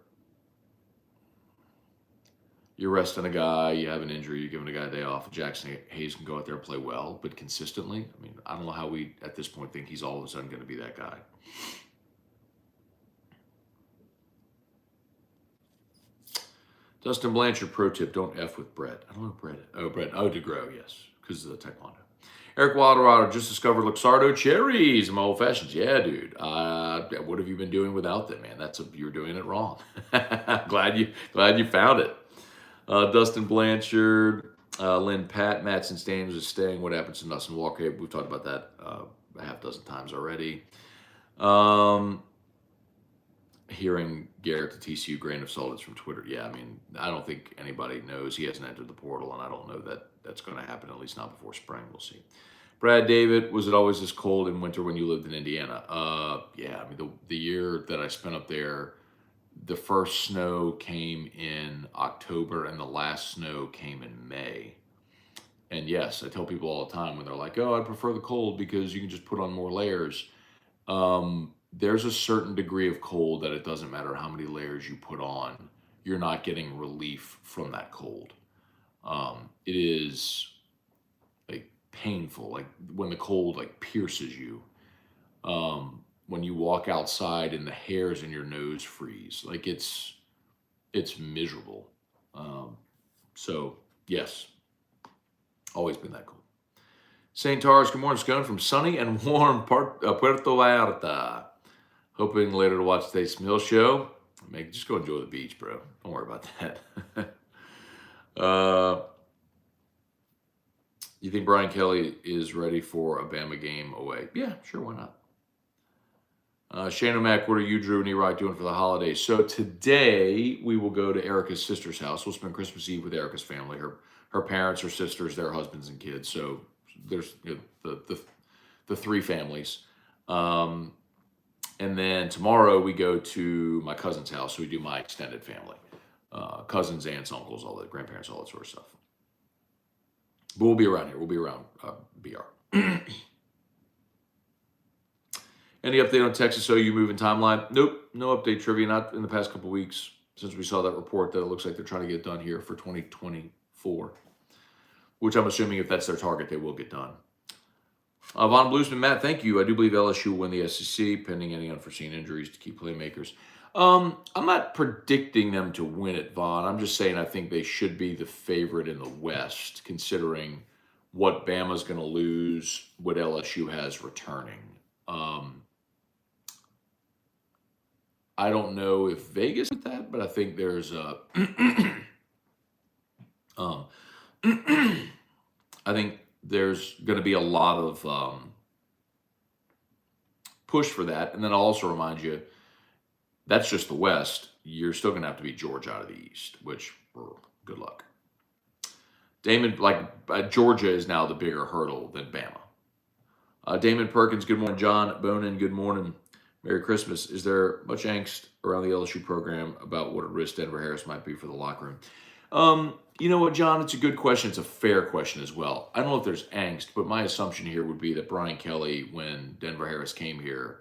Speaker 1: you're resting a guy, you have an injury, you're giving a guy a day off. Jackson Hayes can go out there and play well, but consistently, I mean, I don't know how we, at this point, think he's all of a sudden going to be that guy. Dustin Blanchard, pro tip, don't F with Brett. I don't know Brett. Oh, Brett. Oh, DeGrow, yes, because of the taekwondo. Eric Wilderado just discovered Luxardo cherries. My old fashions. Yeah, dude. What have you been doing without them, man? You're doing it wrong. glad you found it. Dustin Blanchard, Lynn Pat, Matson Stames is staying. What happens to Dustin Walker? We've talked about that a half dozen times already. Hearing Garrett to TCU grain of salt is from Twitter. Yeah, I mean, I don't think anybody knows. He hasn't entered the portal, and I don't know that that's going to happen, at least not before spring. We'll see. Brad David, was it always this cold in winter when you lived in Indiana? Yeah, I mean, the year that I spent up there, the first snow came in October and the last snow came in May. And yes, I tell people all the time when they're like, oh, I prefer the cold because you can just put on more layers. There's a certain degree of cold that it doesn't matter how many layers you put on, you're not getting relief from that cold. It is like painful, like when the cold like pierces you. When you walk outside and the hairs in your nose freeze, like it's miserable. So yes, always been that cold. St. Tars, good morning, Scone from sunny and warm Puerto Vallarta. Hoping later to watch today's Mill show. Just go enjoy the beach, bro. Don't worry about that. You think Brian Kelly is ready for a Bama game away? Yeah, sure, why not? Shane O'Mac, what are you, Drew, and E-Rock doing for the holidays? So today we will go to Erica's sister's house. We'll spend Christmas Eve with Erica's family. Her parents, her sisters, their husbands and kids. So there's the three families. And then tomorrow we go to my cousin's house. So we do my extended family, cousins, aunts, uncles, all that, grandparents, all that sort of stuff. But we'll be around here. We'll be around BR. Any update on Texas OU moving timeline? Nope, no update, Trivia. Not in the past couple weeks since we saw that report that it looks like they're trying to get done here for 2024, which I'm assuming if that's their target, they will get done. Von Bluesman, Matt, thank you. I do believe LSU will win the SEC pending any unforeseen injuries to key playmakers. I'm not predicting them to win it, Vaughn. I'm just saying I think they should be the favorite in the West, considering what Bama's going to lose, what LSU has returning. I don't know if Vegas with that, but I think there's a. I think there's going to be a lot of push for that, and then I'll also remind you that's just the West. You're still going to have to beat Georgia out of the East, which good luck. Damon, Georgia is now the bigger hurdle than Bama. Damon Perkins, good morning. John Bonin, good morning. Merry Christmas. Is there much angst around the LSU program about what a risk Denver Harris might be for the locker room? You know what, John? It's a good question. It's a fair question as well. I don't know if there's angst, but my assumption here would be that Brian Kelly, when Denver Harris came here,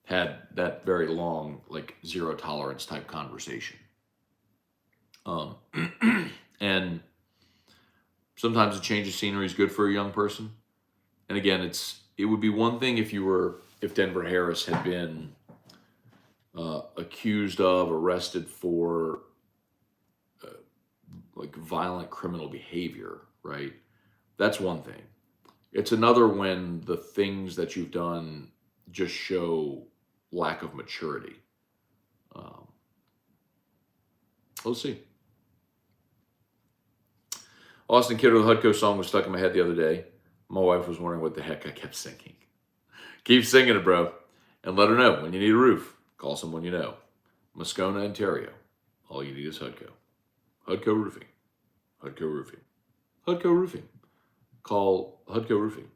Speaker 1: had that very long, zero tolerance type conversation. And sometimes a change of scenery is good for a young person. And again, it would be one thing if Denver Harris had been accused of, arrested for violent criminal behavior, right? That's one thing. It's another when the things that you've done just show lack of maturity. We'll see. Austin Kidder, the Hudco song was stuck in my head the other day. My wife was wondering what the heck I kept singing. Keep singing it, bro. And let her know when you need a roof. Call someone you know. Moscona, Ontario. All you need is Hudco. Hudco Roofing. Hudco Roofing. Hudco Roofing. Call Hudco Roofing.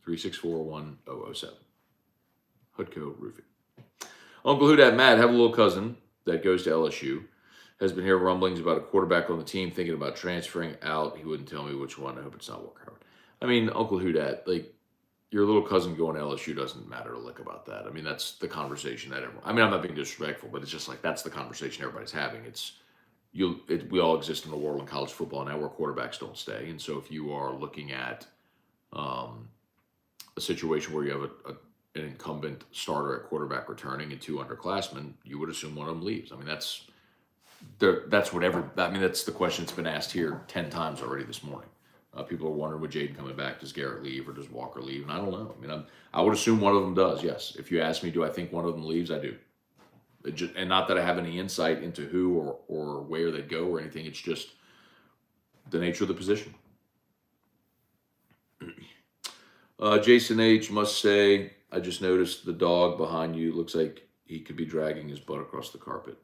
Speaker 1: 364-1007. Hudco Roofing. Uncle Hudat, Matt, have a little cousin that goes to LSU. Has been hearing rumblings about a quarterback on the team thinking about transferring out. He wouldn't tell me which one. I hope it's not Walker Howard. I mean, Uncle Hudat, your little cousin going to LSU doesn't matter a lick about that. I mean, that's the conversation that everyone. I mean, I'm not being disrespectful, but it's just that's the conversation everybody's having. We all exist in a world in college football now where quarterbacks don't stay, and so if you are looking at a situation where you have an incumbent starter at quarterback returning and two underclassmen, you would assume one of them leaves. I mean, that's the question that's been asked here 10 times already this morning. People are wondering, would Jaden coming back? Does Garrett leave or does Walker leave? And I don't know. I mean, I would assume one of them does. Yes. If you ask me, do I think one of them leaves? I do. And not that I have any insight into who or where they go or anything. It's just the nature of the position. Jason H. must say, I just noticed the dog behind you looks like he could be dragging his butt across the carpet.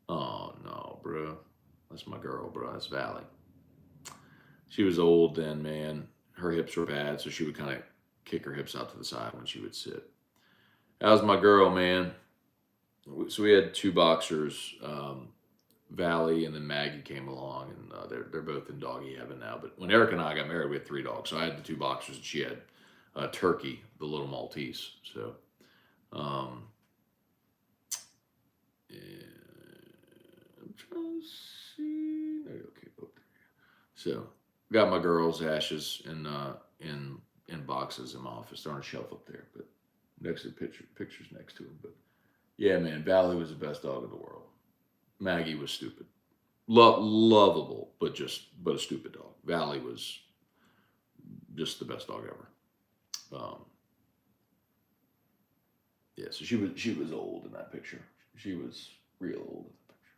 Speaker 1: Oh, no, bro. That's my girl, bro. That's Valley. She was old then, man. Her hips were bad, so she would kind of kick her hips out to the side when she would sit. How's my girl, man? So we had two boxers, Valley and then Maggie came along, and they're both in doggy heaven now. But when Eric and I got married, we had 3 dogs. So I had the 2 boxers, and she had Turkey, the little Maltese. So, yeah. I'm trying to see. There you go. Okay. So got my girls' ashes in boxes in my office. They're on a shelf up there, but next to the pictures next to them. But yeah, man, Valley was the best dog in the world. Maggie was stupid, lovable, but a stupid dog. Valley was just the best dog ever. Yeah, so she was old in that picture. She was real old in the picture,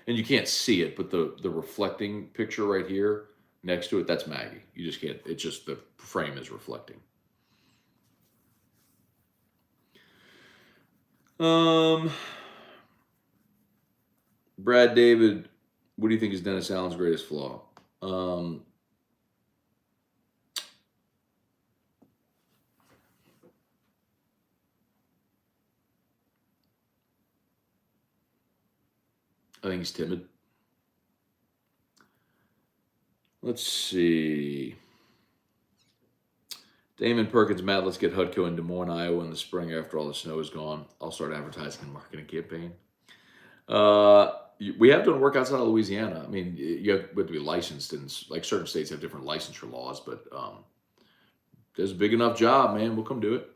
Speaker 1: and you can't see it, but the reflecting picture right here next to it, that's Maggie. You just can't. It's just the frame is reflecting. Brad David, what do you think is Dennis Allen's greatest flaw? I think he's timid. Let's see. Damon Perkins, Matt, let's get Hutco in Des Moines, Iowa in the spring after all the snow is gone. I'll start advertising and marketing campaign. We have done work outside of Louisiana. I mean, you have to be licensed, and like certain states have different licensure laws, but there's a big enough job, man. We'll come do it.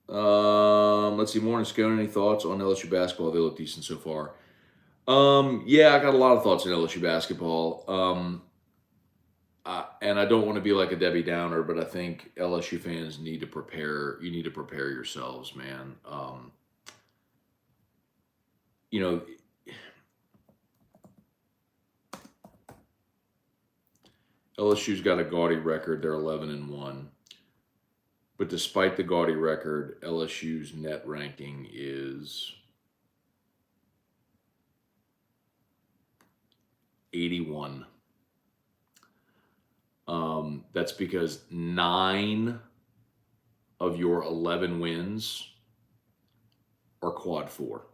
Speaker 1: Let's see. Morning, Scone. Any thoughts on LSU basketball? They look decent so far. Yeah, I got a lot of thoughts on LSU basketball. And I don't want to be like a Debbie Downer, but I think LSU fans need to prepare. You need to prepare yourselves, man. You know, LSU's got a gaudy record. They're 11-1. But despite the gaudy record, LSU's net ranking is 81. That's because 9 of your 11 wins are quad 4.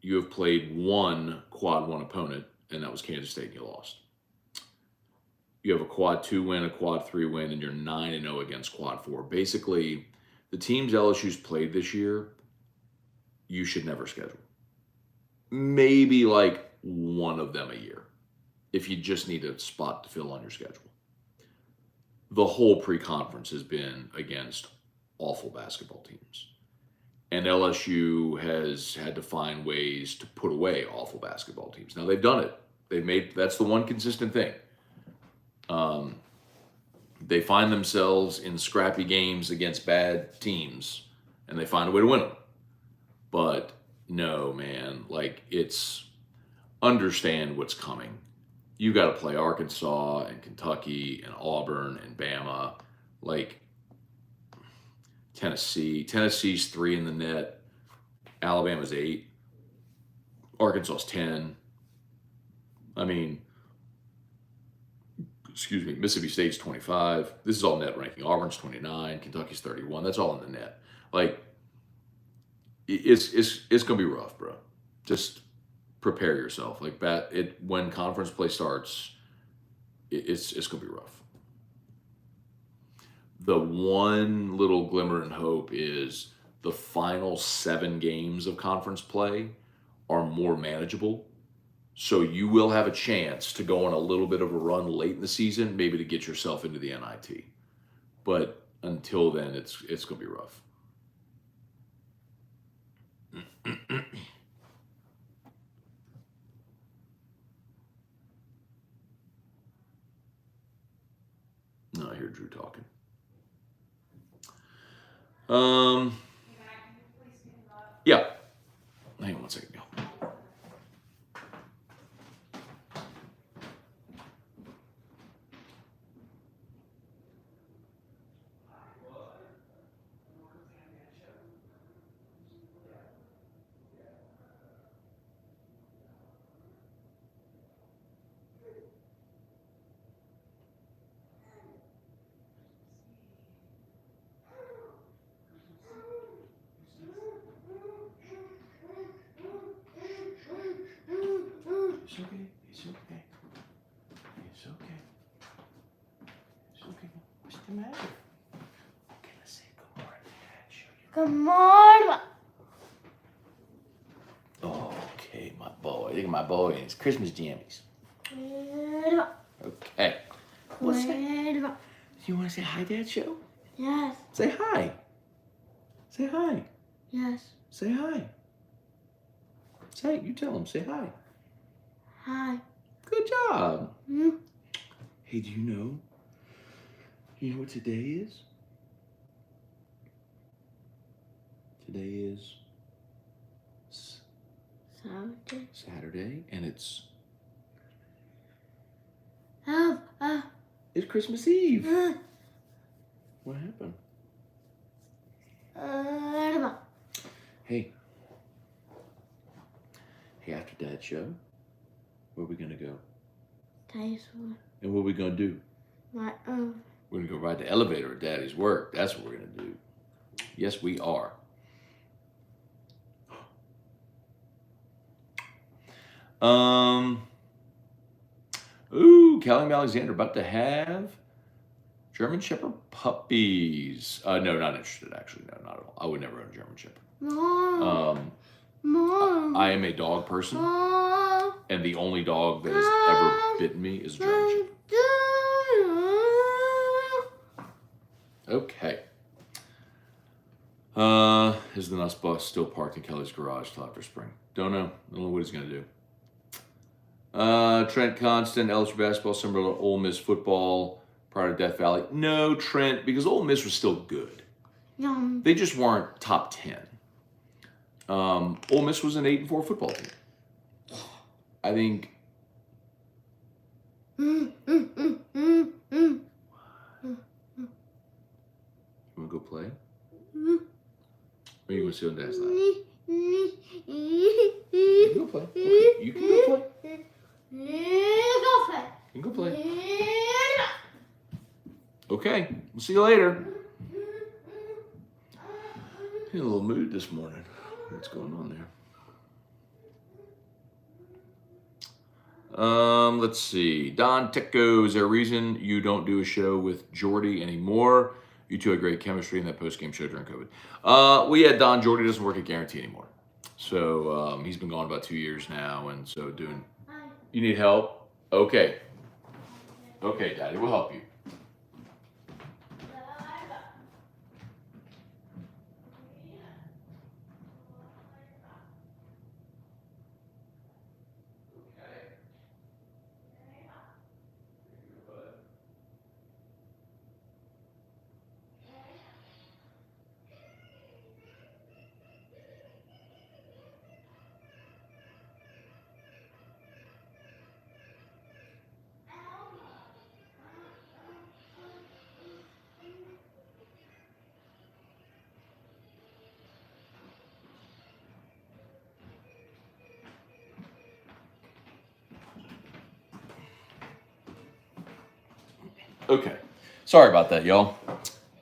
Speaker 1: You have played 1 quad 1 opponent, and that was Kansas State, and you lost. You have a quad 2 win, a quad 3 win, and you're 9-0 against quad 4. Basically, the teams LSU's played this year, you should never schedule. Maybe like one of them a year, if you just need a spot to fill on your schedule. The whole pre-conference has been against awful basketball teams. And LSU has had to find ways to put away awful basketball teams. Now, they've done it. That's the one consistent thing. They find themselves in scrappy games against bad teams, and they find a way to win them. But no, man, like, it's understand what's coming. You got to play Arkansas and Kentucky and Auburn and Bama, like Tennessee. Tennessee's 3 in the net. Alabama's 8. Arkansas's 10. I mean, excuse me, Mississippi State's 25. This is all net ranking. Auburn's 29. Kentucky's 31. That's all in the net. Like, it's gonna be rough, bro. Just prepare yourself. Like, when conference play starts, it's gonna be rough. The one little glimmer and hope is the final 7 games of conference play are more manageable. So you will have a chance to go on a little bit of a run late in the season, maybe to get yourself into the NIT. But until then, it's going to be rough. No, I hear Drew talking. Yeah. Hang on one second, Bill. It's okay. It's okay. It's okay. It's okay. What's the matter? Okay, let's say good morning, Dad. Show you.
Speaker 2: Good morning.
Speaker 1: Okay, my boy. Look at my boy and his Christmas jammies. Okay. What's that? You want to say hi, Dad? Show?
Speaker 2: Yes.
Speaker 1: Say hi. Say hi.
Speaker 2: Yes.
Speaker 1: Say hi. Say, you tell him. Say hi.
Speaker 2: Hi.
Speaker 1: Good job.
Speaker 2: Hmm?
Speaker 1: Hey, do you know? You know what today is? Today is Saturday, and it's it's Christmas Eve. What happened? Hey, after Dad's show, where are we gonna go?
Speaker 2: Tyson.
Speaker 1: And what are we gonna do?
Speaker 2: My
Speaker 1: We're gonna go ride the elevator at Daddy's work. That's what we're gonna do. Yes, we are. Kelly and Alexander about to have German Shepherd puppies. No, not interested, actually. No, not at all. I would never own a German Shepherd.
Speaker 3: Mom.
Speaker 1: I am a dog person, and the only dog that has ever bitten me is a German Shepherd. Okay. Is the Nuss bus still parked in Kelly's garage till after spring? Don't know. Don't know what he's going to do. Trent Constant, LSU basketball, similar to Ole Miss football prior to Death Valley. No, Trent, because Ole Miss was still good. They just weren't top 10. Ole Miss was an 8-4 football team. I think. You want to go play? Or you want to sit on Dad's lap? You can go play. Okay, you can go play. You can go play. Okay, we'll see you later. In a little mood this morning. What's going on there? Let's see. Don Ticko, is there a reason you don't do a show with Jordy anymore? You two had great chemistry in that post-game show during COVID. Don. Jordy doesn't work at Guarantee anymore. So he's been gone about 2 years now. And so you need help? Okay. Okay, Daddy, we'll help you. Okay. Sorry about that, y'all.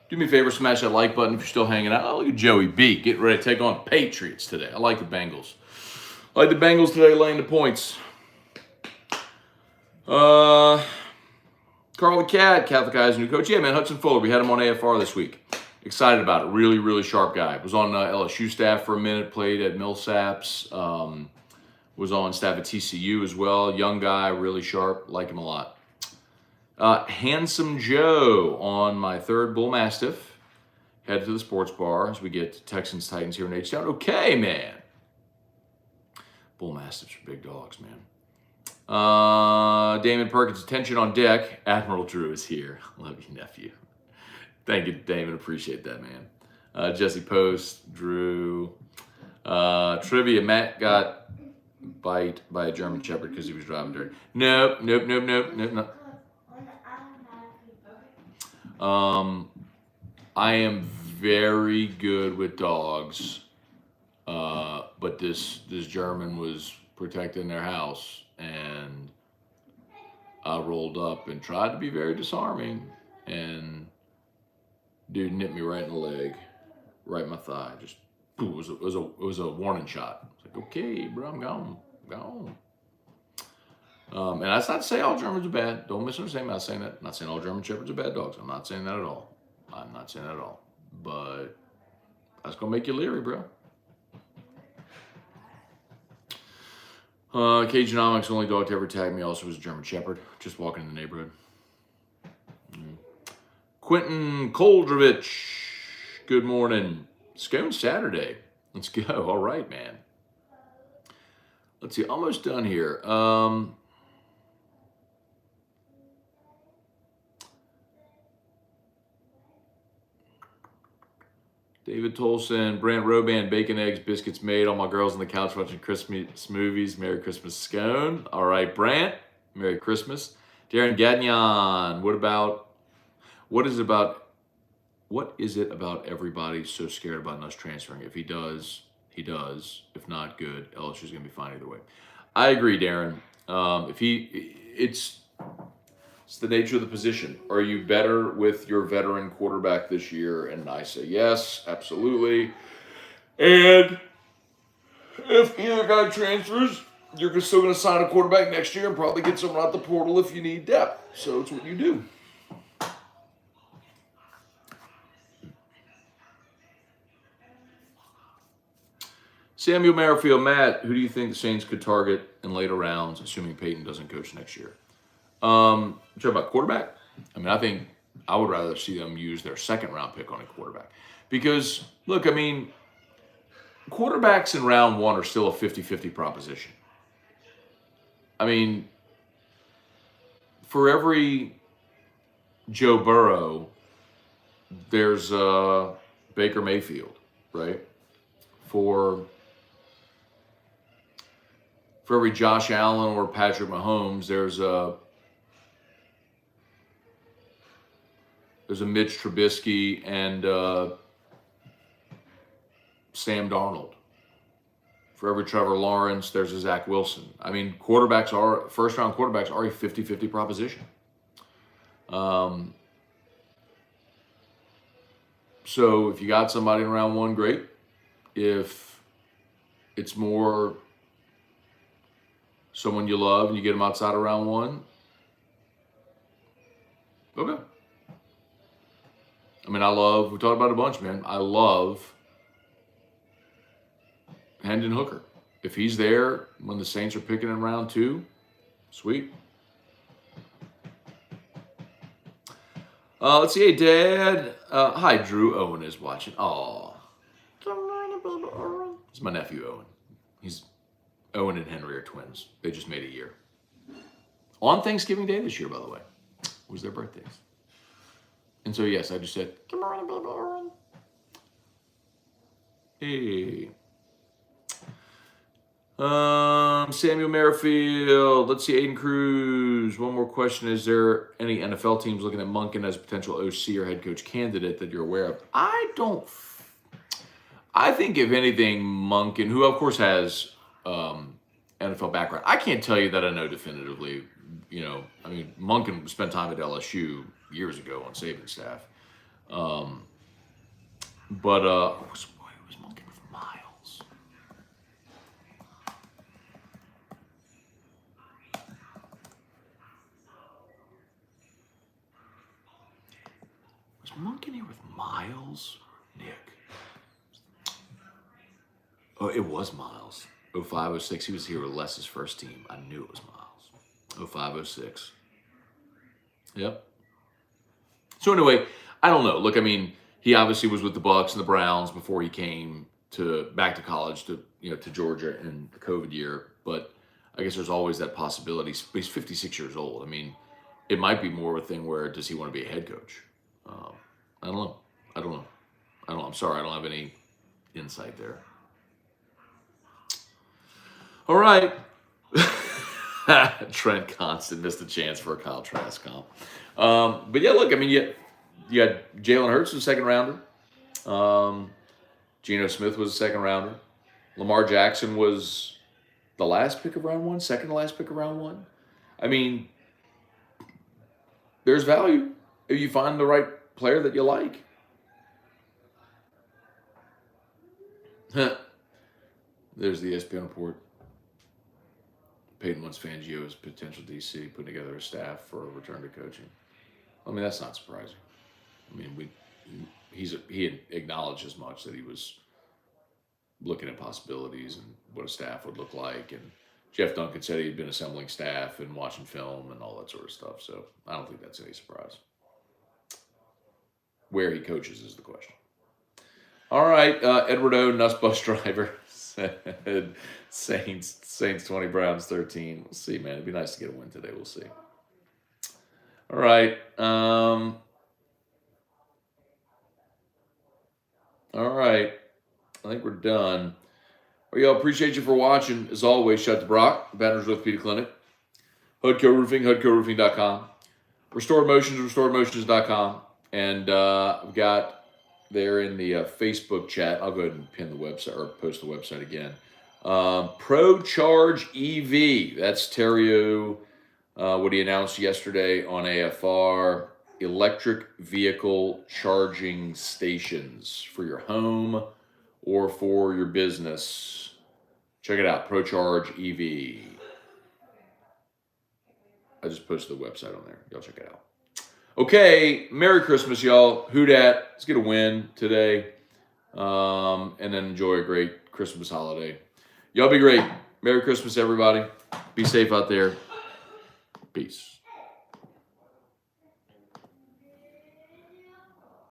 Speaker 1: Do me a favor, smash that like button if you're still hanging out. Oh, look at Joey B. Getting ready to take on Patriots today. I like the Bengals. I like the Bengals today laying the points. Carl the Cat, Catholic Eyes, new coach. Yeah, man, Hudson Fuller. We had him on AFR this week. Excited about it. Really, really sharp guy. Was on LSU staff for a minute. Played at Millsaps. Was on staff at TCU as well. Young guy, really sharp. Like him a lot. Handsome Joe on my third Bull Mastiff. Head to the sports bar as we get Texans Titans here in H-Town. Okay, man. Bull Mastiffs are big dogs, man. Damon Perkins, attention on deck. Admiral Drew is here. Love you, nephew. Thank you, Damon. Appreciate that, man. Jesse Post, Drew. Trivia, Matt got bite by a German Shepherd because he was driving dirty. Nope. I am very good with dogs, but this German was protecting their house, and I rolled up and tried to be very disarming, and dude nipped me right in the leg, right in my thigh. Just it was a warning shot. It's like, okay, bro, I'm gone. And that's not to say all Germans are bad. Don't misunderstand me. I'm not saying that. I'm not saying all German Shepherds are bad dogs. I'm not saying that at all. But that's going to make you leery, bro. Cagenomics, only dog to ever tag me also was a German Shepherd. Just walking in the neighborhood. Quentin Koldrovich, good morning. Scone Saturday. Let's go. All right, man. Let's see. Almost done here. David Tolson, Brant Roban, bacon, eggs, biscuits made. All my girls on the couch watching Christmas movies. Merry Christmas, Scone. All right, Brant. Merry Christmas. Darren Gagnon, what is it about everybody so scared about us transferring? If he does, he does. If not, good. LSU's going to be fine either way. I agree, Darren. It's the nature of the position. Are you better with your veteran quarterback this year? And I say yes, absolutely. And if either guy transfers, you're still going to sign a quarterback next year and probably get someone out the portal if you need depth. So it's what you do. Samuel Merrifield, Matt, who do you think the Saints could target in later rounds, assuming Peyton doesn't coach next year? You talking about quarterback? I mean, I think I would rather see them use their second round pick on a quarterback. Because, look, I mean, quarterbacks in round one are still a 50-50 proposition. I mean, for every Joe Burrow, there's Baker Mayfield, right? For every Josh Allen or Patrick Mahomes, there's a Mitch Trubisky and Sam Darnold. For every Trevor Lawrence, there's a Zach Wilson. I mean, first-round quarterbacks are a 50-50 proposition. So if you got somebody in round one, great. If it's more someone you love and you get them outside of round one, okay. I mean, we talked about it a bunch, man. I love Hendon Hooker. If he's there when the Saints are picking in round two, sweet. Let's see. Hey, Dad. Hi, Drew. Owen is watching. Aw. It's my nephew, Owen. Owen and Henry are twins. They just made a year. On Thanksgiving Day this year, by the way, was their birthdays. And so, yes, I just said, good morning, baby Owen. Hey. Samuel Merrifield. Let's see, Aiden Cruz. One more question. Is there any NFL teams looking at Monken as a potential OC or head coach candidate that you're aware of? I think, if anything, Monken, who of course has NFL background, I can't tell you that I know definitively. You know, I mean, Monken spent time at LSU years ago on Saban's staff. But it was Monken with Miles. Was Monken here with Miles? Nick. Oh, it was Miles. 05, 06. He was here with Les's first team. I knew it was Miles. 05, 06. Yep. So anyway, I don't know. Look, I mean, he obviously was with the Bucs and the Browns before he came back to college to Georgia in the COVID year. But I guess there's always that possibility. But he's 56 years old. I mean, it might be more of a thing where does he want to be a head coach? I don't know. I'm sorry. I don't have any insight there. All right. Trent Constant missed a chance for a Kyle Trask comp. But yeah, look, I mean, you had Jalen Hurts was a second rounder. Geno Smith was a second rounder. Lamar Jackson was the last pick of round one, second to last pick of round one. I mean, there's value if you find the right player that you like. There's the ESPN report. Peyton wants Fangio as potential DC, putting together a staff for a return to coaching. I mean, that's not surprising. I mean, he had acknowledged as much that he was looking at possibilities and what a staff would look like. And Jeff Duncan said he'd been assembling staff and watching film and all that sort of stuff. So I don't think that's any surprise. Where he coaches is the question. All right, Edward O, Nussbus driver said Saints 20, Browns 13. We'll see, man. It'd be nice to get a win today. We'll see. All right. All right. I think we're done. Well, y'all, appreciate you for watching. As always, shout out to Brock, Banner's Orthopedic Clinic, HUDCO Roofing, HUDCORoofing.com, Restored Motions, RestoredMotions.com, and we've got there in the Facebook chat. I'll go ahead and pin the website or post the website again. ProCharge EV. That's Terrio, what he announced yesterday on AFR. Electric vehicle charging stations for your home or for your business. Check it out, ProCharge EV. I just posted the website on there. Y'all check it out. Okay, Merry Christmas, y'all. Who dat? Let's get a win today. And then enjoy a great Christmas holiday. Y'all be great. Merry Christmas, everybody. Be safe out there. Peace.